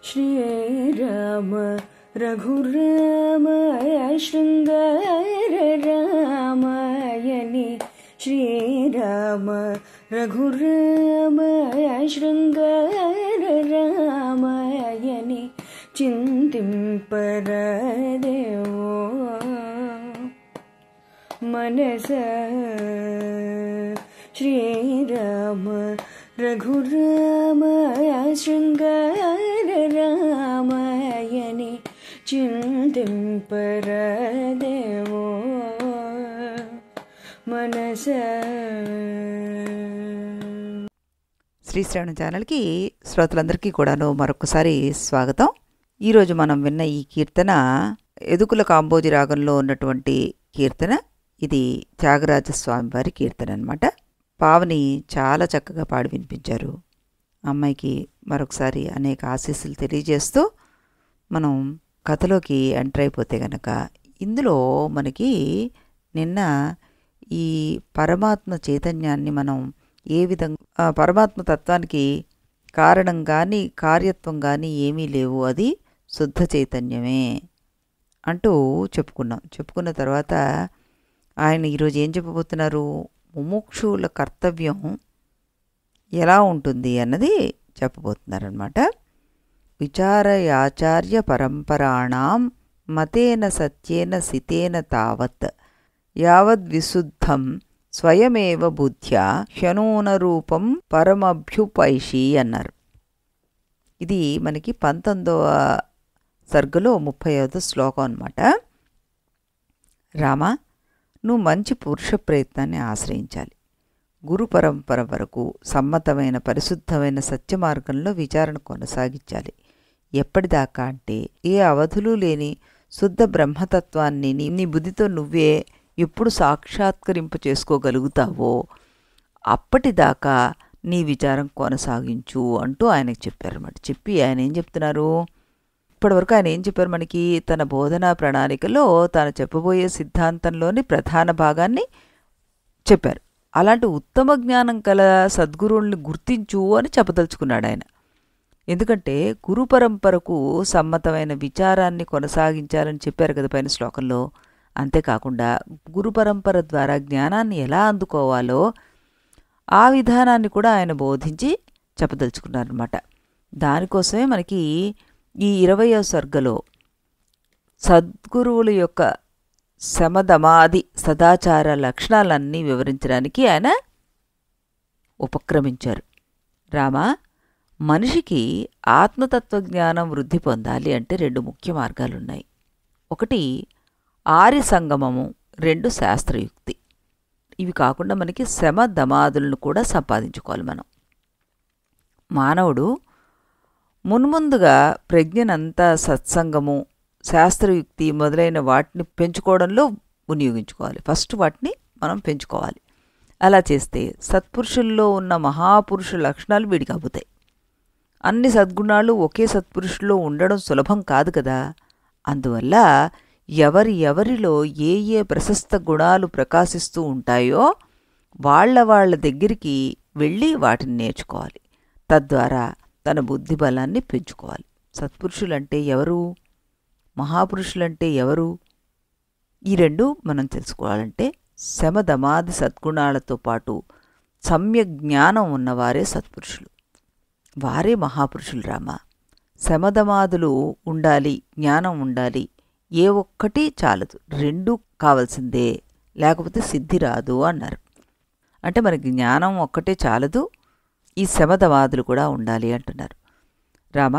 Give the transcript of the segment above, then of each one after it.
श्रीराम रघुराम शृंगार रामायणे श्रीराम रघुराम शृंगार रामायणे चिंतिंपरादेवो मनस श्रीराम रघुराम शृंगार रामायणे चिंतिंपरादेवो मनस. శ్రీ శ్రవణ ఛానల్కి శ్రోతలందరికీ కూడాను మరొకసారి స్వాగతం. ఈరోజు మనం విన్న ఈ కీర్తన ఎదుకుల కాంబోజి రాగంలో ఉన్నటువంటి కీర్తన. ఇది త్యాగరాజస్వామి వారి కీర్తన అన్నమాట. పావని చాలా చక్కగా పాడి వినిపించారు. అమ్మాయికి మరొకసారి అనేక ఆశీస్సులు తెలియజేస్తూ మనం కథలోకి ఎంటర్ అయిపోతే గనక ఇందులో మనకి నిన్న ఈ పరమాత్మ చైతన్యాన్ని మనం ఏ విధంగా పరమాత్మ తత్వానికి కారణం కానీ కార్యత్వం కానీ ఏమీ లేవు, అది శుద్ధ చైతన్యమే అంటూ చెప్పుకున్న తర్వాత ఆయన ఈరోజు ఏం చెప్పబోతున్నారు, ముముక్షుల కర్తవ్యం ఎలా ఉంటుంది అన్నది చెప్పబోతున్నారనమాట. విచారయాచార్య పరంపరాణం మతేన సత్యేన సితేన తావత్ యావద్విశుద్ధం స్వయమేవ బుద్ధ్యా హ్యనూనరూపం పరమభ్యుపైషి అన్నారు. ఇది మనకి 19వ సర్గలో 35వ శ్లోకం అన్నమాట. రామ, నువ్వు మంచి పురుష ప్రయత్నాన్ని ఆశ్రయించాలి. గురు పరంపర వరకు సమ్మతమైన పరిశుద్ధమైన సత్య మార్గంలో విచారణ కొనసాగించాలి. ఎప్పటిదాకా అంటే ఏ అవధులు లేని శుద్ధ బ్రహ్మతత్వాన్ని నీ బుద్ధితో నువ్వే ఎప్పుడు సాక్షాత్కరింప చేసుకోగలుగుతావో అప్పటిదాకా నీ విచారం కొనసాగించు అంటూ ఆయనకు చెప్పారన్నమాట. చెప్పి ఆయన ఏం చెప్తున్నారు, ఇప్పటివరకు ఆయన ఏం చెప్పారు మనకి, తన బోధనా ప్రణాళికలో తాను చెప్పబోయే సిద్ధాంతంలోని ప్రధాన భాగాన్ని చెప్పారు. అలాంటి ఉత్తమ జ్ఞానం కల సద్గురువుల్ని గుర్తించు అని చెప్పదలుచుకున్నాడు ఆయన. ఎందుకంటే గురు పరంపరకు సమ్మతమైన విచారాన్ని కొనసాగించాలని చెప్పారు కదా పైన శ్లోకంలో. అంతేకాకుండా గురు పరంపర ద్వారా జ్ఞానాన్ని ఎలా అందుకోవాలో ఆ విధానాన్ని కూడా ఆయన బోధించి చెప్పదలుచుకున్నారన్నమాట. దానికోసమే మనకి ఈ 20వ సర్గలో సద్గురువుల యొక్క శమదమాది సదాచార లక్షణాలన్నీ వివరించడానికి ఆయన ఉపక్రమించారు. రామ, మనిషికి ఆత్మతత్వ జ్ఞానం వృద్ధి పొందాలి అంటే 2 ముఖ్య మార్గాలున్నాయి. ఒకటి ఆర్య సంగమము, 2 శాస్త్రయుక్తి. ఇవి కాకుండా మనకి శమ దమాదులను కూడా సంపాదించుకోవాలి మనం. మానవుడు మున్ముందుగా ప్రజ్ఞనంతా సత్సంగము, శాస్త్రయుక్తి మొదలైన వాటిని పెంచుకోవడంలో వినియోగించుకోవాలి. ఫస్ట్ వాటిని మనం పెంచుకోవాలి. అలా చేస్తే సత్పురుషుల్లో ఉన్న మహాపురుష లక్షణాలు వీడికి అబ్బుతాయి. అన్ని సద్గుణాలు ఒకే సత్పురుషుల్లో ఉండడం సులభం కాదు కదా. అందువల్ల ఎవరిలో ఏ ప్రశస్త గుణాలు ప్రకాశిస్తూ ఉంటాయో వాళ్ళ దగ్గరికి వెళ్ళి వాటిని నేర్చుకోవాలి. తద్వారా తన బుద్ధి బలాన్ని పెంచుకోవాలి. సత్పురుషులంటే ఎవరు, మహాపురుషులంటే ఎవరు, ఈ 2 మనం తెలుసుకోవాలంటే శమదమాది సద్గుణాలతో పాటు సమ్యక్ జ్ఞానం ఉన్నవారే సత్పురుషులు, వారే మహాపురుషులు. రామ, శమదమాదులు ఉండాలి, జ్ఞానం ఉండాలి. ఏ ఒక్కటి చాలదు, 2 కావాల్సిందే, లేకపోతే సిద్ధి రాదు అన్నారు. అంటే మనకి జ్ఞానం ఒక్కటే చాలదు, ఈ శమదమాదులు కూడా ఉండాలి అంటున్నారు. రామ,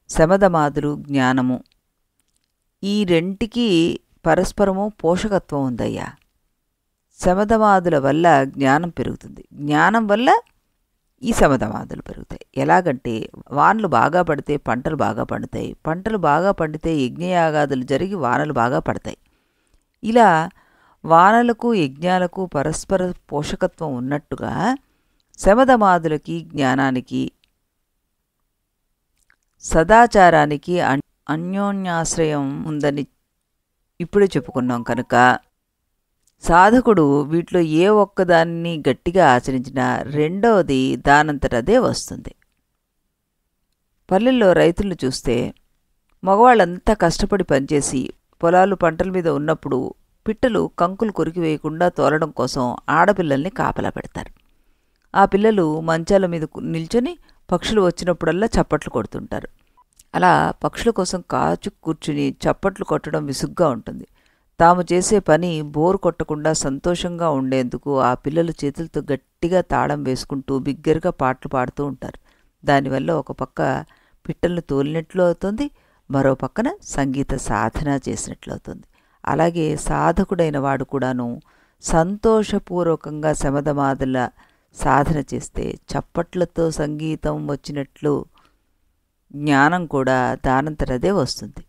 శమదమాదులు జ్ఞానము ఈ 2కి పరస్పరము పోషకత్వం ఉందయ్యా. శమదమాదుల వల్ల జ్ఞానం పెరుగుతుంది, జ్ఞానం వల్ల ఈ శమదమాదులు పెరుగుతాయి. ఎలాగంటే వానలు బాగా పడితే పంటలు బాగా పండుతాయి, పంటలు బాగా పండితే యజ్ఞయాగాదులు జరిగి వానలు బాగా పడతాయి. ఇలా వానలకు యజ్ఞాలకు పరస్పర పోషకత్వం ఉన్నట్టుగా శమదమాదులకి జ్ఞానానికి సదాచారానికి అన్యోన్యాశ్రయం ఉందని ఇప్పుడే చెప్పుకున్నాం. కనుక సాధకుడు వీటిలో ఏ ఒక్కదాన్ని గట్టిగా ఆచరించినా రెండవది దానంతటదే వస్తుంది. పల్లెల్లో రైతులను చూస్తే మగవాళ్ళంతా కష్టపడి పనిచేసి పొలాలు పంటల మీద ఉన్నప్పుడు పిట్టలు కంకులు కొరికివేయకుండా తోలడం కోసం ఆడపిల్లల్ని కాపలా పెడతారు. ఆ పిల్లలు మంచాల మీద నిల్చొని పక్షులు వచ్చినప్పుడల్లా చప్పట్లు కొడుతుంటారు. అలా పక్షుల కోసం కాచు కూర్చుని చప్పట్లు కొట్టడం విసుగ్గా ఉంటుంది. తాము చేసే పని బోరు కొట్టకుండా సంతోషంగా ఉండేందుకు ఆ పిల్లలు చేతులతో గట్టిగా తాళం వేసుకుంటూ బిగ్గరగా పాటలు పాడుతూ ఉంటారు. దానివల్ల ఒక పక్క పిట్టలను తోలినట్లు అవుతుంది, మరో పక్కన సంగీత సాధన చేసినట్లు అవుతుంది. అలాగే సాధకుడైన వాడు కూడాను సంతోషపూర్వకంగా శమధమాదుల సాధన చేస్తే చప్పట్లతో సంగీతం వచ్చినట్లు జ్ఞానం కూడా దానంతరదే వస్తుంది.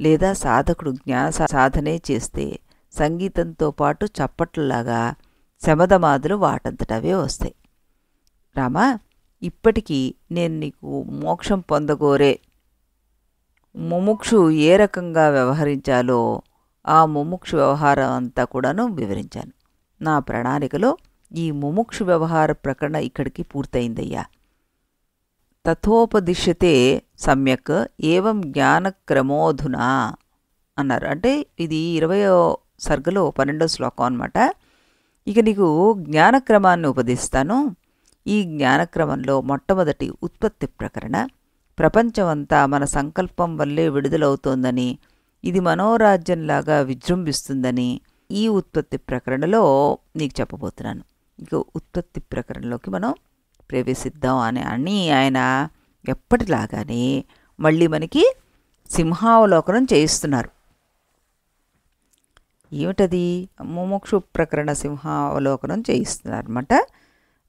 లేదా సాధకుడు జ్ఞాన సాధనే చేస్తే సంగీతంతో పాటు చప్పట్లలాగా శమధమాదులు వాటంతటవే వస్తాయి. రామా, ఇప్పటికీ నేను నీకు మోక్షం పొందగోరే ముముక్షు ఏ రకంగా వ్యవహరించాలో ఆ ముముక్షు వ్యవహారం అంతా కూడాను వివరించాను. నా ప్రణాళికలో ఈ ముముక్షు వ్యవహార ప్రకరణ ఇక్కడికి పూర్తయిందయ్యా. తథోపదిశ్యతే సమ్యక్ ఏవం జ్ఞానక్రమోధునా అన్నారు. అంటే ఇది 20వ సర్గలో 12వ శ్లోకం అన్నమాట. ఇక నీకు జ్ఞానక్రమాన్ని ఉపదేశిస్తాను. ఈ జ్ఞానక్రమంలో మొట్టమొదటి ఉత్పత్తి ప్రకరణ. ప్రపంచమంతా మన సంకల్పం వల్లే విడుదలవుతోందని, ఇది మనోరాజ్యంలాగా విజృంభిస్తుందని ఈ ఉత్పత్తి ప్రకరణలో నీకు చెప్పబోతున్నాను. ఇక ఉత్పత్తి ప్రకరణలోకి మనం ప్రవేశిద్దాం అని ఆయన ఎప్పటిలాగానే మళ్ళీ మనకి సింహావలోకనం చేయిస్తున్నారు. ఏమిటది? ముముక్షు ప్రకరణ సింహావలోకనం చేయిస్తున్నారు అన్నమాట.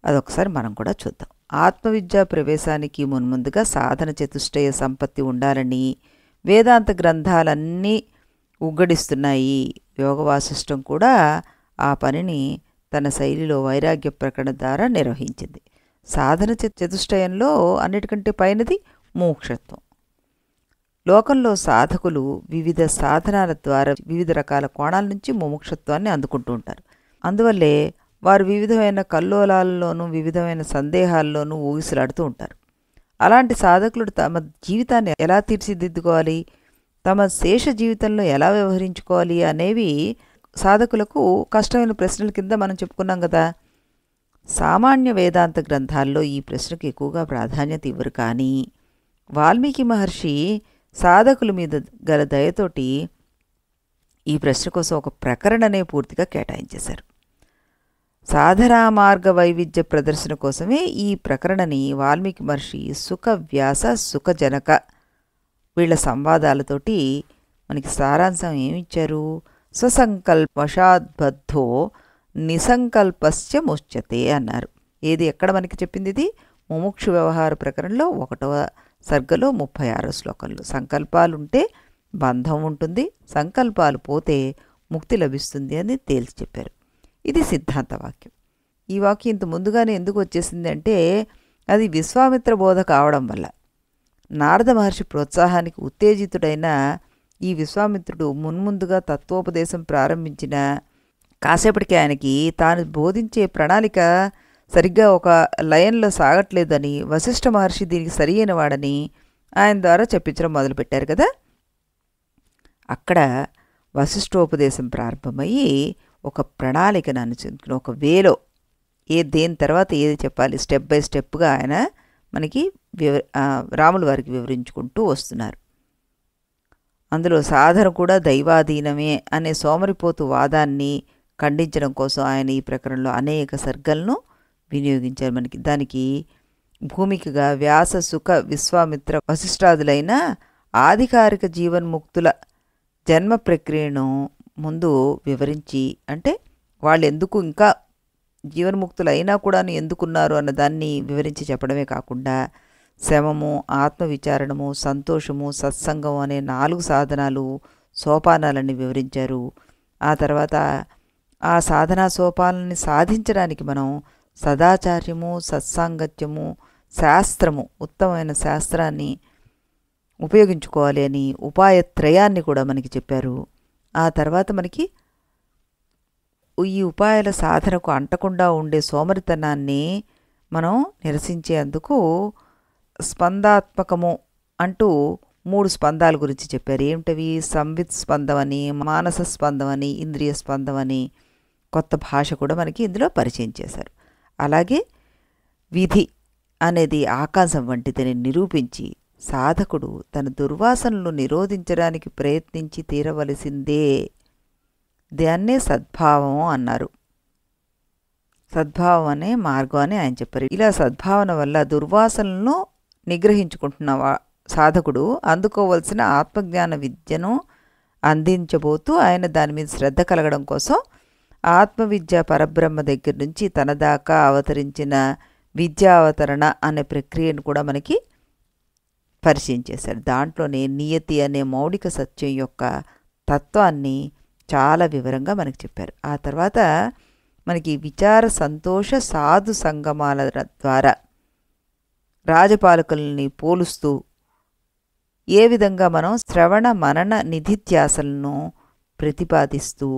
అదొకసారి మనం కూడా చూద్దాం. ఆత్మవిద్యా ప్రవేశానికి మున్ముందుగా సాధన చతుష్టయ సంపత్తి ఉండాలని వేదాంత గ్రంథాలన్నీ ఉగ్గడిస్తున్నాయి. యోగ వాసిష్టం కూడా ఆ పనిని తన శైలిలో వైరాగ్య ప్రకరణ ద్వారా నిర్వహించింది. సాధన చతుష్టయంలో అన్నిటికంటే పైనది మోక్షత్వం. లోకంలో సాధకులు వివిధ సాధనాల ద్వారా వివిధ రకాల కోణాల నుంచి ముముక్షత్వాన్ని అందుకుంటూ ఉంటారు. అందువల్లే వారు వివిధమైన కల్లోలాల్లోనూ వివిధమైన సందేహాల్లోనూ ఊగిసలాడుతూ ఉంటారు. అలాంటి సాధకులు తమ జీవితాన్ని ఎలా తీర్చిదిద్దుకోవాలి, తమ శేష జీవితంలో ఎలా వ్యవహరించుకోవాలి అనేవి సాధకులకు కష్టమైన ప్రశ్నల కింద మనం చెప్పుకున్నాం కదా. సామాన్య వేదాంత గ్రంథాల్లో ఈ ప్రశ్నకు ఎక్కువగా ప్రాధాన్యత ఇవ్వరు. కానీ వాల్మీకి మహర్షి సాధకుల మీద గల దయతోటి ఈ ప్రశ్న కోసం ఒక ప్రకరణనే పూర్తిగా కేటాయించేశారు. సాధనా మార్గ వైవిధ్య ప్రదర్శన కోసమే ఈ ప్రకరణని వాల్మీకి మహర్షి సుఖ వ్యాస సుఖ జనక వీళ్ళ సంవాదాలతోటి మనకి సారాంశం ఏమిచ్చారు? స్వసంకల్పవశాద్బద్ధో నిసంకల్పస్య ముచ్యతే అన్నారు. ఏది ఎక్కడ మనకి చెప్పింది? ఇది ముముక్షు వ్యవహార ప్రకరణలో 1వ సర్గలో 36వ శ్లోకంలో. సంకల్పాలుంటే బంధం ఉంటుంది, సంకల్పాలు పోతే ముక్తి లభిస్తుంది అని తేల్చి చెప్పారు. ఇది సిద్ధాంత వాక్యం. ఈ వాక్యం ఇంత ముందుగానే ఎందుకు వచ్చేసింది అంటే అది విశ్వామిత్ర బోధ కావడం వల్ల. నారద మహర్షి ప్రోత్సాహానికి ఉత్తేజితుడైన ఈ విశ్వామిత్రుడు మున్ముందుగా తత్వోపదేశం ప్రారంభించిన కాసేపటికి ఆయనకి తాను బోధించే ప్రణాళిక సరిగ్గా ఒక లయంలో సాగట్లేదని, వశిష్ఠ మహర్షి దీనికి సరి అయిన వాడని ఆయన ద్వారా చెప్పించడం మొదలుపెట్టారు కదా. అక్కడ వశిష్ఠోపదేశం ప్రారంభమయ్యి ఒక ప్రణాళికను అనుసరించుకుని ఒక వేలో దేని తర్వాత ఏది చెప్పాలి స్టెప్ బై స్టెప్గా ఆయన మనకి రాముల వారికి వివరించుకుంటూ వస్తున్నారు. అందులో సాధన కూడా దైవాధీనమే అనే సోమరిపోతు వాదాన్ని ఖండించడం కోసం ఆయన ఈ ప్రకరణలో అనేక సర్గలను వినియోగించారు. మనకి దానికి భూమికగా వ్యాస సుఖ విశ్వామిత్ర వశిష్ఠాదులైన ఆధికారిక జీవన్ముక్తుల జన్మ ప్రక్రియను ముందు వివరించి, అంటే వాళ్ళు ఎందుకు ఇంకా జీవన్ముక్తులు అయినా కూడా ఎందుకున్నారు అన్నదాన్ని వివరించి చెప్పడమే కాకుండా శమము, ఆత్మవిచారణము, సంతోషము, సత్సంగం అనే 4 సాధనాలు సోపానాలని వివరించారు. ఆ తర్వాత ఆ సాధనా సోపానాన్ని సాధించడానికి మనం సదాచార్యము, సత్సాంగత్యము, శాస్త్రము, ఉత్తమమైన శాస్త్రాన్ని ఉపయోగించుకోవాలి అని ఉపాయత్రయాన్ని కూడా మనకి చెప్పారు. ఆ తర్వాత మనకి ఈ ఉపాయాల సాధనకు అంటకుండా ఉండే సోమరితనాన్ని మనం నిరసించేందుకు స్పందాత్మకము అంటూ 3 స్పందాల గురించి చెప్పారు. ఏమిటవి? సంవిత్ స్పందం అని, మానస స్పందం అని, ఇంద్రియ స్పందం అని కొత్త భాష కూడా మనకి ఇందులో పరిచయం చేశారు. అలాగే విధి అనేది ఆకాశం వంటిదని నిరూపించి సాధకుడు తన దుర్వాసనలు నిరోధించడానికి ప్రయత్నించి తీరవలసిందే. దాన్నే సద్భావం అన్నారు. సద్భావం అనే మార్గం అని ఆయన చెప్పారు. ఇలా సద్భావన వల్ల దుర్వాసనలను నిగ్రహించుకుంటున్న సాధకుడు అందుకోవలసిన ఆత్మజ్ఞాన విద్యను అందించబోతూ ఆయన దాని మీద శ్రద్ధ కలగడం కోసం ఆత్మవిద్య పరబ్రహ్మ దగ్గర నుంచి తన దాకా అవతరించిన విద్యావతరణ అనే ప్రక్రియను కూడా మనకి పరిచయం చేశాడు. దాంట్లోనే నియతి అనే మౌలిక సత్యం యొక్క తత్వాన్ని చాలా వివరంగా మనకి చెప్పారు. ఆ తర్వాత మనకి విచార సంతోష సాధు సంగమాల ద్వారా రాజపాలకుల్ని పోలుస్తూ ఏ విధంగా మనం శ్రవణ మనన నిధిధ్యాసలను ప్రతిపాదిస్తూ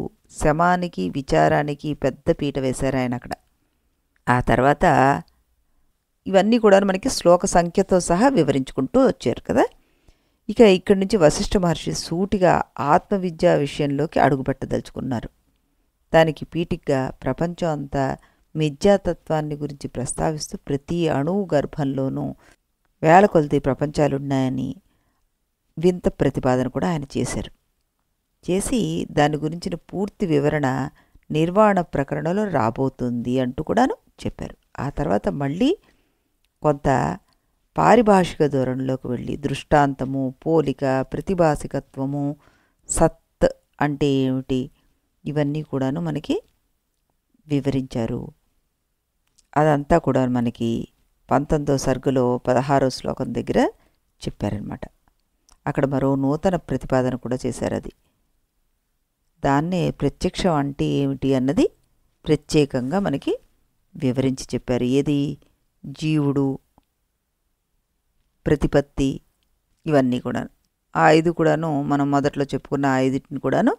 శమానికి విచారానికి పెద్ద పీట వేశారు ఆయన అక్కడ. ఆ తర్వాత ఇవన్నీ కూడా మనకి శ్లోక సంఖ్యతో సహా వివరించుకుంటూ వచ్చారు కదా. ఇక ఇక్కడి నుంచి వశిష్ఠ మహర్షి సూటిగా ఆత్మవిద్యా విషయంలోకి అడుగుపెట్టదలుచుకున్నారు. దానికి పీఠికగా ప్రపంచం అంతా మిథ్యాతత్వాన్ని గురించి ప్రస్తావిస్తూ ప్రతి అణువు గర్భంలోనూ వేల కొలది ప్రపంచాలున్నాయని వింత ప్రతిపాదన కూడా ఆయన చేశారు. చేసి దాని గురించిన పూర్తి వివరణ నిర్వాణ ప్రకరణలో రాబోతుంది అంటూ కూడాను చెప్పారు. ఆ తర్వాత మళ్ళీ కొంత పారిభాషిక ధోరణిలోకి వెళ్ళి దృష్టాంతము, పోలిక, ప్రతిభాసికత్వము, సత్ అంటే ఏమిటి, ఇవన్నీ కూడాను మనకి వివరించారు. అదంతా కూడా మనకి 19వ సర్గలో 16వ శ్లోకం దగ్గర చెప్పారనమాట. అక్కడ మరో నూతన ప్రతిపాదన కూడా చేశారు. అది దాన్నే ప్రత్యక్షం అంటే ఏమిటి అన్నది ప్రత్యేకంగా మనకి వివరించి చెప్పారు. ఏది? జీవుడు, ప్రతిపత్తి, ఇవన్నీ కూడా ఆ 5 కూడాను మనం మొదట్లో చెప్పుకున్న ఆ 5టిని కూడాను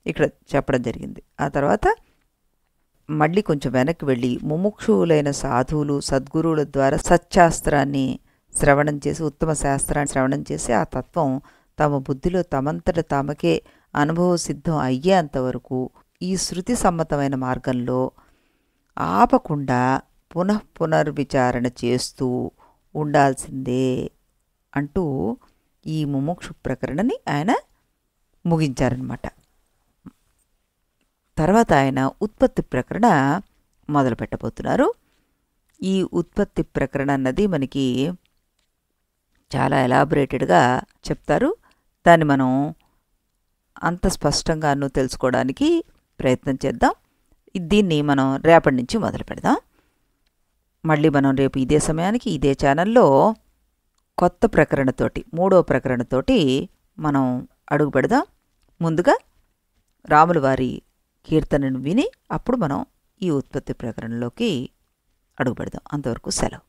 ఇక్కడ చెప్పడం జరిగింది. ఆ తర్వాత మళ్ళీ కొంచెం వెనక్కి వెళ్ళి ముముక్షువులైన సాధువులు సద్గురువుల ద్వారా సత్శాస్త్రాన్ని శ్రవణం చేసి, ఉత్తమ శాస్త్రాన్ని శ్రవణం చేసి ఆ తత్వం తమ బుద్ధిలో తమంతట తామకే అనుభవ సిద్ధం అయ్యేంతవరకు ఈ శృతి సమ్మతమైన మార్గంలో ఆపకుండా పునర్విచారణ చేస్తూ ఉండాల్సిందే అంటూ ఈ ముముక్షు ప్రకరణని ఆయన ముగించారనమాట. తర్వాత ఆయన ఉత్పత్తి ప్రకరణ మొదలు పెట్టబోతున్నారు. ఈ ఉత్పత్తి ప్రకరణ అన్నది మనకి చాలా ఎలాబొరేటెడ్గా చెప్తారు. దాన్ని మనం అంత స్పష్టంగాను తెలుసుకోవడానికి ప్రయత్నం చేద్దాం. దీన్ని మనం రేపటి నుంచి మొదలు పెడదాం. మళ్ళీ మనం రేపు ఇదే సమయానికి ఇదే ఛానల్లో కొత్త ప్రకరణతోటి, 3వ ప్రకరణతోటి మనం అడుగు పెడదాం. ముందుగా రాముల వారి కీర్తనను విని అప్పుడు మనం ఈ ఉత్పత్తి ప్రకరణలోకి అడుగు పెడదాం. అంతవరకు సెలవు.